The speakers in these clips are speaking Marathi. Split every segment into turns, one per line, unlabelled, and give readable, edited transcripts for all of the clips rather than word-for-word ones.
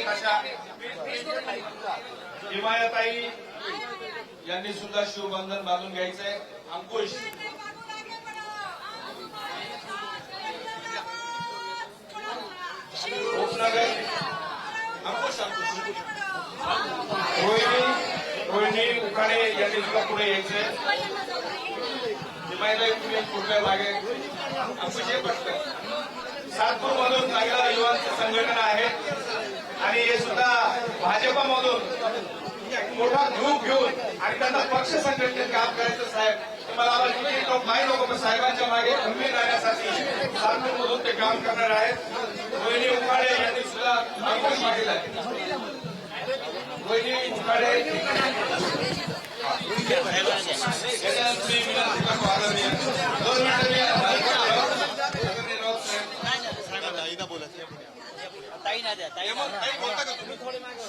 अशा हिमायताई यांनी सुद्धा शिवबंधन बांधून घ्यायचंय. अंकुश उपनगर अंकुश रोहिणी उखाडे यांनी सुद्धा पुढे यायचंय. हिमायताई तुम्ही पुढल्या मागे अंकुश हे पटलं. सातपूर मधून महिला युवांची संघटना आहे आणि हे सुद्धा भाजपमधून मोठा ग्रुप घेऊन आणि त्यांना पक्ष संघटनेत काम करायचं. साहेब मला माहीत नको पण साहेबांच्या मागे खंबीर राहण्यासाठी सातपूरमधून ते काम करणार आहेत. रोहिणी उखाडे यांनी सुद्धा अंकुश मागेल आहे. रोहिणी उखाडे
ताई ना द्या ताई बोलता का तुम्ही थोडे मागे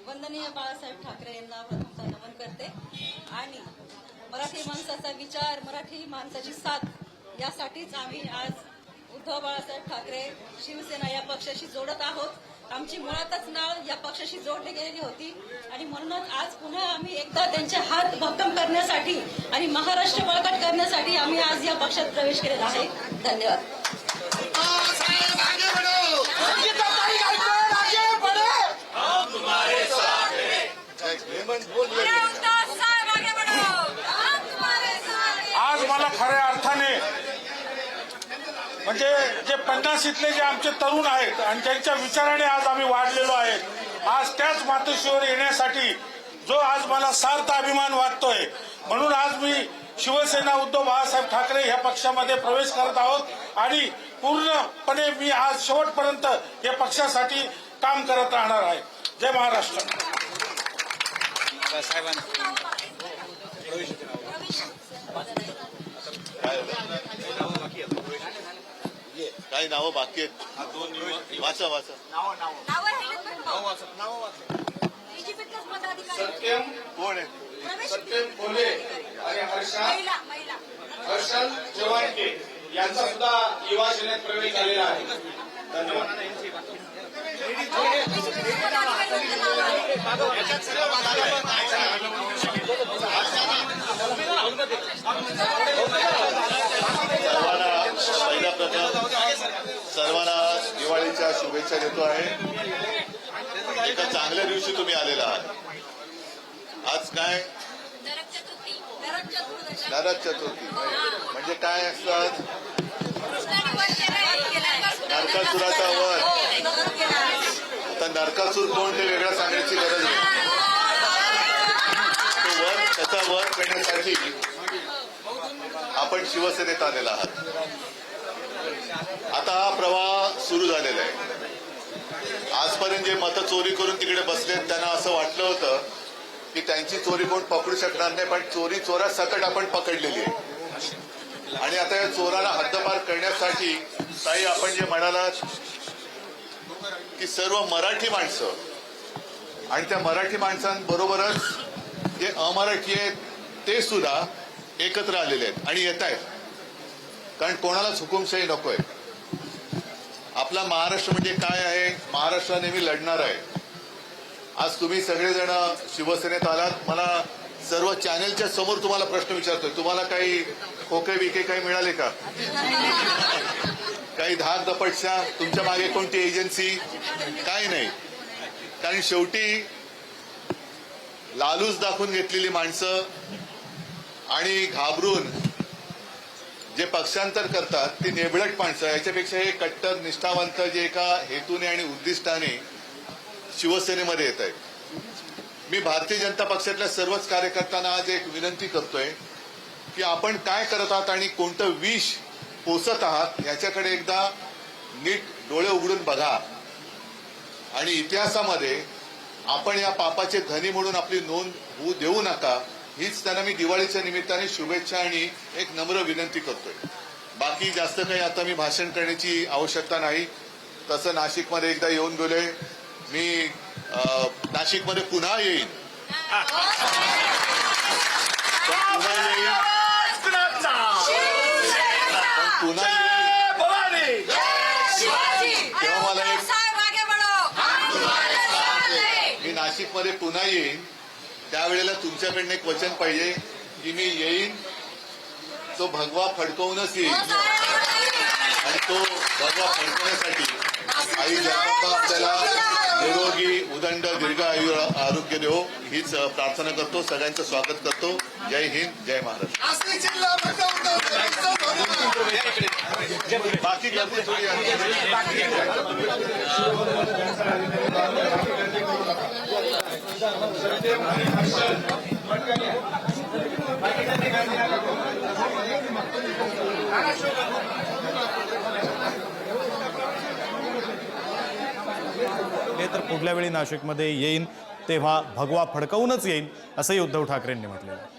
वंदनीय बाळासाहेब ठाकरे यांना प्रथमतः नमन करते आणि मराठी माणसाचा विचार मराठी माणसाची साथ यासाठीच आम्ही आज उद्धव बाळासाहेब ठाकरे शिवसेना या पक्षाशी जोडत आहोत. आमची मुळातच नाव या पक्षाशी जोडली गेलेली होती आणि म्हणूनच आज पुन्हा आम्ही एकदा त्यांचे हात भक्कम करण्यासाठी आणि महाराष्ट्र बळकट करण्यासाठी आम्ही आज या पक्षात प्रवेश केलेला आहे. धन्यवाद.
आज मला खऱ्या अर्थाने म्हणजे जे 50शीतले जे आमचे तरुण आहेत आणि त्यांच्या विचाराने आज आम्ही वाढलेलो आहे. आज त्याच मातोश्रीवर येण्यासाठी जो आज मला सार्थ अभिमान वाटतोय म्हणून आज मी शिवसेना उद्धव बाळासाहेब ठाकरे ह्या पक्षामध्ये प्रवेश करत आहोत आणि पूर्णपणे मी आज शेवटपर्यंत या पक्षासाठी काम करत राहणार आहे. जय महाराष्ट्र.
काही नावं बाकी आहेत. वाचा वाचा
सत्यम
कोण आहे?
सत्यम कोल्हे आणि हर्षल चव्हाणके यांचा सुद्धा युवा सेनेत प्रवेश झालेला आहे. धन्यवाद.
पहिला प्रथम सर्वांना दिवाळीच्या शुभेच्छा देतो आहे. एका चांगल्या दिवशी तुम्ही आलेला आहात. आज काय नरक चतुर्थी म्हणजे काय असतात? नरकासुराचा वध. आता नरकासूर कोण ते वेगळं सांगण्याची गरज नाही. तो वध त्याचा वध करण्यासाठी आपण शिवसेनेत आलेला आहात. आता हा प्रवाह सुरू झालेला आहे. आजपर्यंत जे मतं चोरी करून तिकडे बसलेत त्यांना असं वाटलं होतं की त्यांची चोरी कोण पकडू शकणार नाही, पण चोरी चोरा सकट आपण पकडलेली आहे. आणि आता या चोराला हद्दपार करण्यासाठी ताई आपण जे म्हणालात की सर्व मराठी माणसं आणि त्या मराठी माणसांबरोबरच जे अमराठी आहेत ते सुद्धा एकत्र आलेले आहेत आणि येत आहेत. कारण कोणालाच हुकुमशाही नकोय. आपला महाराष्ट्र म्हणजे काय आहे? महाराष्ट्र नेहमी लढणार आहे. आज तुम्ही सगळेजण शिवसेनेत आलात. मला सर्व चॅनेलच्या समोर तुम्हाला प्रश्न विचारतोय, तुम्हाला काही खोके बिके काही मिळाले का? काही धाक दपटशा? तुमच्या मागे कोणती एजन्सी? काही नाही. कारण शेवटी लालूच दाखवून घेतलेली माणसं आणि घाबरून जे पक्षांतर करतात ती नेबळट माणसं. याच्यापेक्षा हे कट्टर निष्ठावंत जे एका हेतूने आणि उद्दिष्टाने शिवसेनेमध्ये येत आहेत. मी भारतीय जनता पक्षातल्या सर्वच कार्यकर्त्यांना आज एक विनंती करतोय की आपण काय करत आहात आणि कोणतं विष पोसत आहात याच्याकडे एकदा नीट डोळे उघडून बघा आणि इतिहासामध्ये आपण या पापाचे धनी म्हणून आपली नोंद होऊ देऊ नका. हीच त्यांना मी दिवाळीच्या निमित्ताने शुभेच्छा आणि एक नम्र विनंती करतोय. बाकी जास्त काही आता मी भाषण करण्याची आवश्यकता नाही. तसं नाशिकमध्ये एकदा येऊन गेलोय मी. नाशिकमध्ये पुन्हा येईन. पुन्हा येईन तेव्हा मला एक मी नाशिकमध्ये पुन्हा येईन त्यावेळेला तुमच्याकडनं एक वचन पाहिजे की मी येईन तो भगवा फडकवूनच येईल आणि तो भगवा फडकवण्यासाठी आई जगदंबा आपल्याला निरोगी उदंड दीर्घ आरोग्य देव हीच प्रार्थना करतो. सगळ्यांचं स्वागत करतो. जय हिंद, जय महाराष्ट्र. बाकी गर्दी थोडी
तर पुढल्या वेळी नाशिकमध्ये येईन तेव्हा भगवा फडकवूनच येईन असंही उद्धव ठाकरेंनी म्हटलेलं आहे.